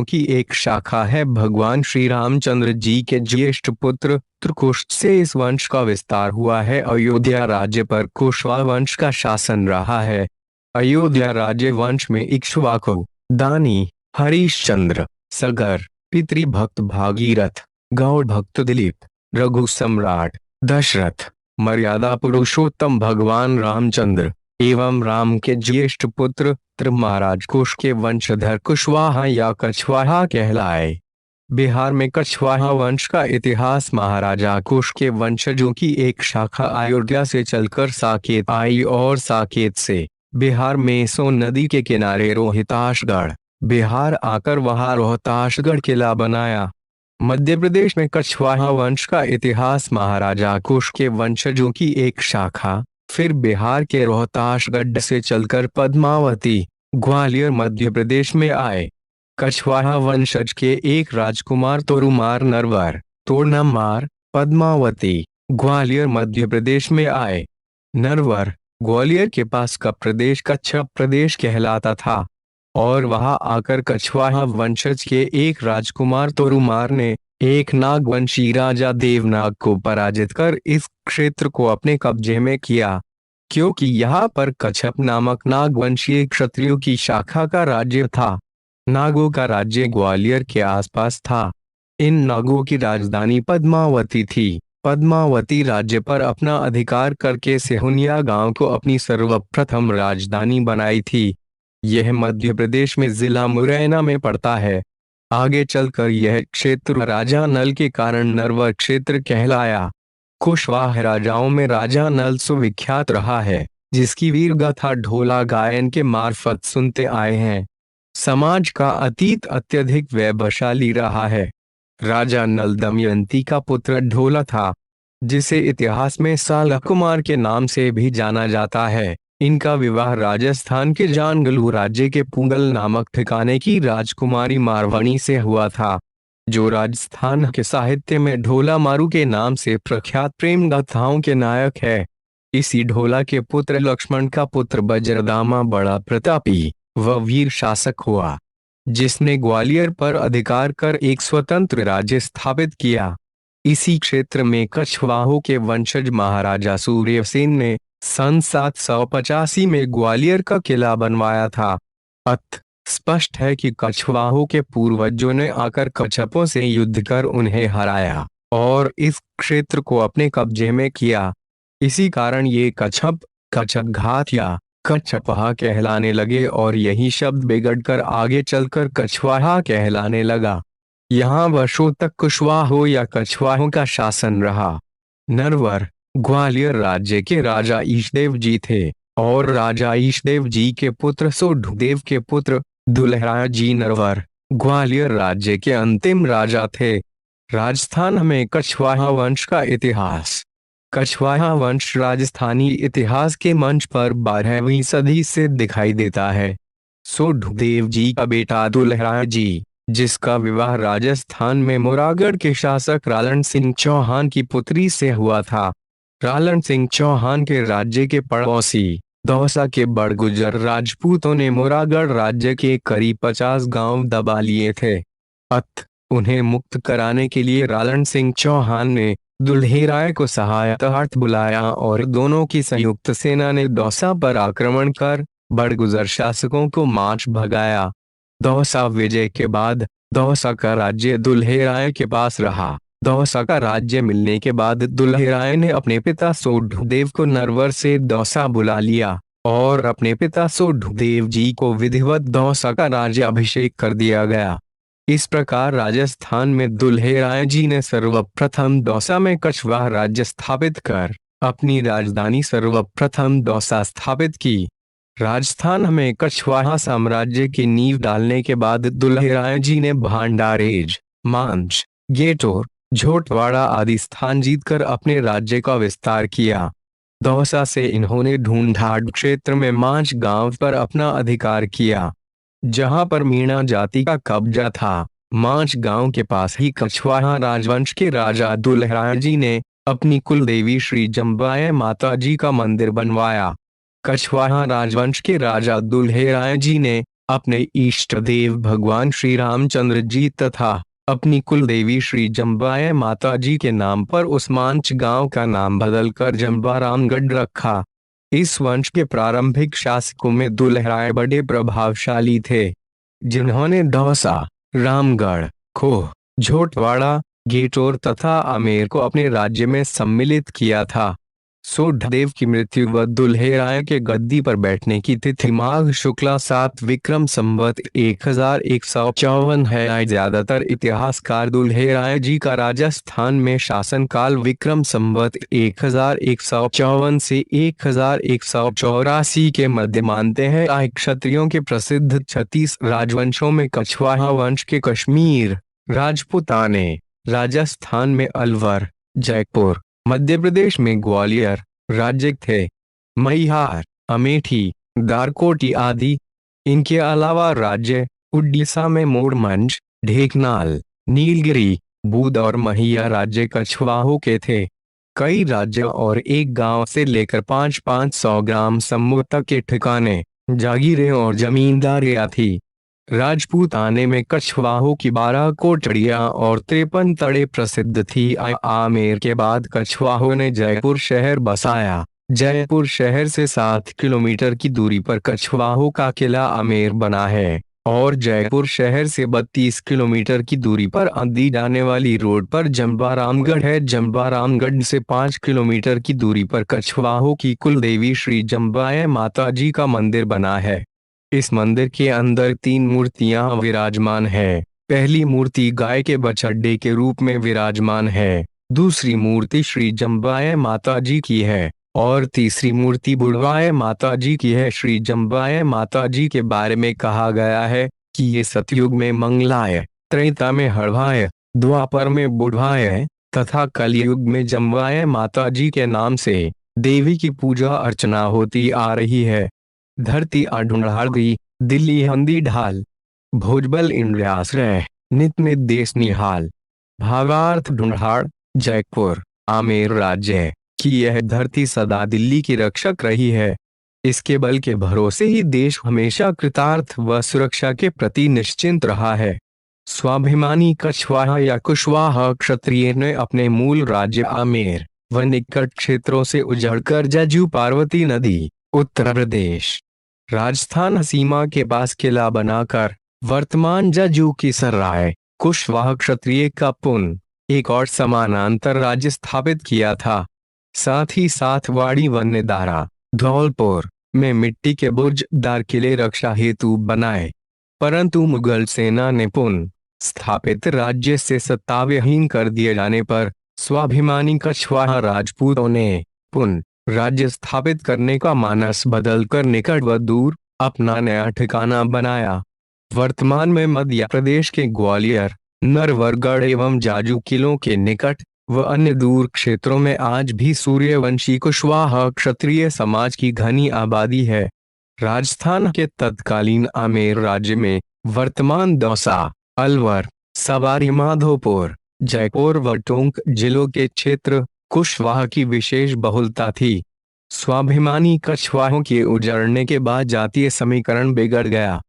की एक शाखा है। भगवान श्री रामचंद्र जी के ज्येष्ठ पुत्र कुश से इस वंश का विस्तार हुआ है। अयोध्या राज्य पर कुशवाहा वंश का शासन रहा है। अयोध्या राज्य वंश में इक्ष्वाकु, दानी, हरिश्चंद्र, सगर, पितृभक्त भागीरथ, गौड़ भक्त दिलीप, रघु सम्राट दशरथ, मर्यादा पुरुषोत्तम भगवान रामचंद्र एवं राम के ज्येष्ठ पुत्र महाराज कुश के वंशधर कुशवाहा या कछवाहा कहलाए। बिहार में कछवाहा वंश का इतिहास महाराजा कुश के वंशजों की एक शाखा अयोध्या से चलकर साकेत आई और साकेत से बिहार में सोन नदी के किनारे रोहतासगढ़ बिहार आकर वहां रोहतासगढ़ किला बनाया। मध्य प्रदेश में कछवाहा वंश का इतिहास महाराजा कुश के वंशजों की एक शाखा फिर बिहार के रोहतासगढ़ से चलकर पद्मावती ग्वालियर मध्य प्रदेश में आए। कछवाहा वंशज के एक राजकुमार तोरुमार नरवर तोड़नमार पद्मावती ग्वालियर मध्य प्रदेश में आए। नरवर ग्वालियर के पास का प्रदेश कच्छ प्रदेश कहलाता था और वहां आकर कछवाहा वंशज के एक राजकुमार तोरुमार ने एक नागवंशी राजा देवनाग को पराजित कर इस क्षेत्र को अपने कब्जे में किया। क्योंकि यहाँ पर कच्छप नामक नागवंशीय क्षत्रियों की शाखा का राज्य था। नागों का राज्य ग्वालियर के आसपास था। इन नागों की राजधानी पद्मावती थी। पद्मावती राज्य पर अपना अधिकार करके सिहुनिया गांव को अपनी सर्वप्रथम राजधानी बनाई थी। यह मध्य प्रदेश में जिला मुरैना में पड़ता है। आगे चलकर यह क्षेत्र राजा नल के कारण नरवर क्षेत्र कहलाया। कुशवाहा राजाओं में राजा नल सुविख्यात रहा है, जिसकी वीर गाथा ढोला गायन के मार्फत सुनते आए हैं। समाज का अतीत अत्यधिक वैभवशाली रहा है। राजा नल दमयंती का पुत्र ढोला था, जिसे इतिहास में साला कुमार के नाम से भी जाना जाता है। इनका विवाह राजस्थान के जानगलू राज्य के पुंगल नामक ठिकाने की राजकुमारी मारवाणी से हुआ था, जो राजस्थान के साहित्य में ढोला मारू के नाम से प्रख्यात प्रेम गाथाओं के नायक है। इसी ढोला के पुत्र लक्ष्मण का पुत्र बज्रदामा बड़ा प्रतापी व वीर शासक हुआ, जिसने ग्वालियर पर अधिकार कर एक स्वतंत्र राज्य स्थापित किया। इसी क्षेत्र में कछवाहों के वंशज महाराजा सूर्यसेन ने सन 785 में ग्वालियर का किला बनवाया था। अत स्पष्ट है कि कछवाहों के पूर्वजों ने आकर कच्छपों से युद्ध कर उन्हें हराया और इस क्षेत्र को अपने कब्जे में किया। इसी कारण ये कच्छप कच्छपघात या कच्छपहा कहलाने लगे और यही शब्द बिगड़कर आगे चलकर कछवाहा कहलाने लगा। यहाँ वर्षों तक कुशवाहों या कछवाहों का शासन रहा। नरवर ग्वालियर राज्य के राजा ईशदेव जी थे और राजा ईशदेव जी के पुत्र सोढ़देव के पुत्र दुल्हराय जी नरवर ग्वालियर राज्य के अंतिम राजा थे। राजस्थान में कछवाहा वंश का इतिहास। कछवाहा वंश राजस्थानी इतिहास के मंच पर 12वीं सदी से दिखाई देता है। सोढ़देव जी का बेटा दुल्हराय जी, जिसका विवाह राजस्थान में मोरागढ़ के शासक रालन सिंह चौहान की पुत्री से हुआ था। रालन सिंह चौहान के राज्य के पड़ोसी दौसा के बड़गुजर राजपूतों ने मोरागढ़ राज्य के करीब 50 गांव दबा लिए थे। अत उन्हें मुक्त कराने के लिए रालन सिंह चौहान ने दुल्हेराय को सहायतार्थ बुलाया और दोनों की संयुक्त सेना ने दौसा पर आक्रमण कर बड़गुजर शासकों को मार्च भगाया। दौसा विजय के बाद दौसा का राज्य दुल्हेराय के पास रहा। दौसा का राज्य मिलने के बाद दुल्हेराय ने अपने पिता सोढ़देव को नरवर से दौसा बुला लिया और अपने पिता सोढ़देव जी को विधिवत दौसा का राज्य अभिषेक कर दिया गया। इस प्रकार राजस्थान में दुल्हेराय जी ने सर्वप्रथम दौसा में कछवाहा राज्य स्थापित कर अपनी राजधानी सर्वप्रथम दौसा स्थापित की। राजस्थान में कछवाहा साम्राज्य की नींव डालने के बाद दुल्हेराय जी ने भांडारेज, मांझ, गेटोर, झोटवाड़ा आदि स्थान जीतकर अपने राज्य का विस्तार किया। दौसा से इन्होंने ढूंढाड़ क्षेत्र में मांझ गांव पर अपना अधिकार किया, जहां पर मीणा जाति का कब्जा था। मांझ गांव के पास ही कछवाहा राजवंश के राजा दुल्हराय जी ने अपनी कुलदेवी श्री जम्बाय माता जी का मंदिर बनवाया। कछवाहा राजवंश के राजा दुल्हेराय जी ने अपने इष्ट देव भगवान श्री रामचंद्र जी तथा अपनी कुल देवी श्री जम्बाए माता जी के नाम पर उस्मानच गांव का नाम बदलकर जम्बारामगढ़ रखा। इस वंश के प्रारंभिक शासकों में दुल्हराए बड़े प्रभावशाली थे, जिन्होंने दौसा, रामगढ़, खोह, झोटवाड़ा, गेटोर तथा आमेर को अपने राज्य में सम्मिलित किया था। सोढ़देव की मृत्यु व दुल्हेराय के गद्दी पर बैठने की तिथि माघ शुक्ला 7 विक्रम संवत 1154 है। ज्यादातर इतिहासकार दुल्हेराय जी का राजस्थान में शासनकाल विक्रम संवत 1154 से 1184 के मध्य मानते हैं। क्षत्रियों के प्रसिद्ध 36 राजवंशों में कछवाहा वंश के कश्मीर, राजपूताने, राजस्थान में अलवर, जयपुर, मध्य प्रदेश में ग्वालियर राज्य थे, मैहार, अमेठी, दारकोटी आदि। इनके अलावा राज्य उड़ीसा में मोरमंज, ढेकनाल, नीलगिरी, बूंद और महिया राज्य कछवाहों के थे। कई राज्यों और एक गांव से लेकर 500 ग्राम समूह तक के ठिकाने, जागीरें और जमींदारियां थी। राजपूताने में कछवाहों की 12 कोठड़ियां और 53 तड़े प्रसिद्ध थी। आमेर के बाद कछवाहों ने जयपुर शहर बसाया। जयपुर शहर से 7 किलोमीटर की दूरी पर कछवाहों का किला आमेर बना है और जयपुर शहर से 32 किलोमीटर की दूरी पर आंधी जाने वाली रोड पर जम्बारामगढ़ है। जम्बारामगढ़ से 5 किलोमीटर की दूरी पर कछवाहों की कुल देवी श्री जम्बाए माता जी का मंदिर बना है। इस मंदिर के अंदर 3 मूर्तियां विराजमान है। पहली मूर्ति गाय के बछड़े के रूप में विराजमान है, दूसरी मूर्ति श्री जम्बाए माता जी की है और तीसरी मूर्ति बुढ़वाए माता जी की है। श्री जम्बाए माता जी के बारे में कहा गया है कि ये सतयुग में मंगलाय, त्रेता में हड़वाय, द्वापर में बुढ़वाय तथा कलयुग में जम्बाए माता जी के नाम से देवी की पूजा अर्चना होती आ रही है। धरती ढूंढाड़ी, दिल्ली हंदी ढाल, भोजबल इंद्रियाश्रय, नित नित देश निहाल। भावार्थ ढूंढाड़, जयपुर, आमेर राज्य की यह धरती सदा दिल्ली की रक्षक रही है। इसके बल के भरोसे ही देश हमेशा कृतार्थ व सुरक्षा के प्रति निश्चिंत रहा है। स्वाभिमानी कछवाहा या कुशवाहा क्षत्रिय ने अपने मूल राज्य आमेर व निकट क्षेत्रों से उजड़कर जजू पार्वती नदी, उत्तर प्रदेश, राजस्थान सीमा के पास किला बनाकर वर्तमान जजू की सराय कुशवाहा क्षत्रिय का पुन एक और समानांतर राज्य स्थापित किया था। साथ ही साथ वाड़ी व नेदारा, धौलपुर में मिट्टी के बुर्जदार किले रक्षा हेतु बनाए, परंतु मुगल सेना ने पुन स्थापित राज्य से सत्ता विहीन कर दिए जाने पर स्वाभिमानी कछवाहा राजपूतों ने पुन राज्य स्थापित करने का मानस बदलकर निकट व दूर अपना नया ठिकाना बनाया। वर्तमान में मध्य प्रदेश के ग्वालियर, नरवरगढ़ एवं जाजू किलों के निकट व अन्य दूर क्षेत्रों में आज भी सूर्यवंशी कुशवाहा क्षत्रिय समाज की घनी आबादी है। राजस्थान के तत्कालीन आमेर राज्य में वर्तमान दौसा, अलवर, सवारी माधोपुर, जयपुर व टोंक जिलों के क्षेत्र कुशवाहा की विशेष बहुलता थी। स्वाभिमानी कछवाहों के उजड़ने के बाद जातीय समीकरण बिगड़ गया।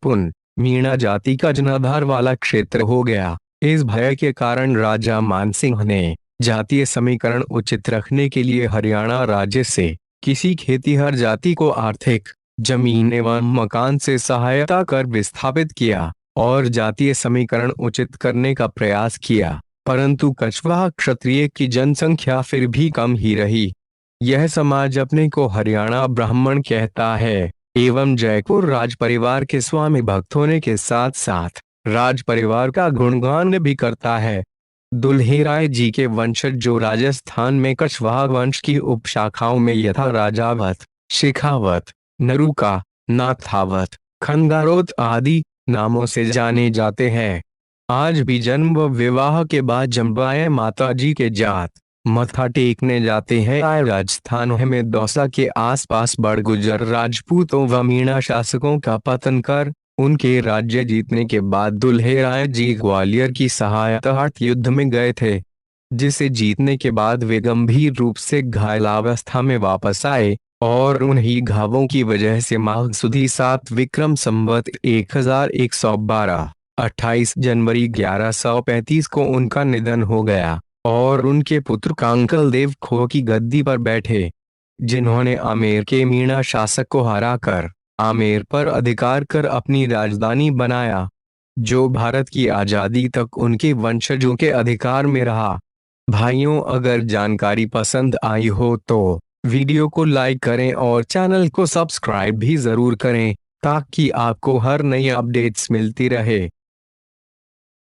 पुन मीणा जाति का जनाधार वाला क्षेत्र हो गया। इस भय के कारण राजा मानसिंह ने जातीय समीकरण उचित रखने के लिए हरियाणा राज्य से किसी खेतीहर जाति को आर्थिक, जमीन एवं मकान से सहायता कर विस्थापित किया और जातीय समीकरण उचित करने का प्रयास किया, परंतु कछवाहा क्षत्रिय की जनसंख्या फिर भी कम ही रही। यह समाज अपने को हरियाणा ब्राह्मण कहता है एवं जयपुर राज परिवार के स्वामी भक्त होने के साथ साथ राज परिवार का गुणगान भी करता है। दुल्हेराय जी के वंशज जो राजस्थान में कछवाहा वंश की उपशाखाओं में यथा राजावत, शेखावत, नरूका, नाथावत, खंगारोत आदि नामों से जाने जाते हैं, आज भी जन्म व विवाह के बाद जम्बाए माता जी के जात मत्था टेकने जाते हैं। राजस्थान में दौसा के आसपास बड़गुजर राजपूतों व मीणा शासकों का पतन कर उनके राज्य जीतने के बाद दुल्हेराय जी ग्वालियर की सहायतार्थ युद्ध में गए थे, जिसे जीतने के बाद वे गंभीर रूप से घायलावस्था में वापस आए और उन्हीं घावों की वजह से माघ सुदी 7 विक्रम संवत 1112 28 जनवरी 1135 को उनका निधन हो गया और उनके पुत्र कांकल देव खो की गद्दी पर बैठे, जिन्होंने आमेर के मीणा शासक को हराकर आमेर पर अधिकार कर अपनी राजधानी बनाया, जो भारत की आजादी तक उनके वंशजों के अधिकार में रहा। भाइयों, अगर जानकारी पसंद आई हो तो वीडियो को लाइक करें और चैनल को सब्सक्राइब भी जरूर करें, ताकि आपको हर नई अपडेट्स मिलती रहे।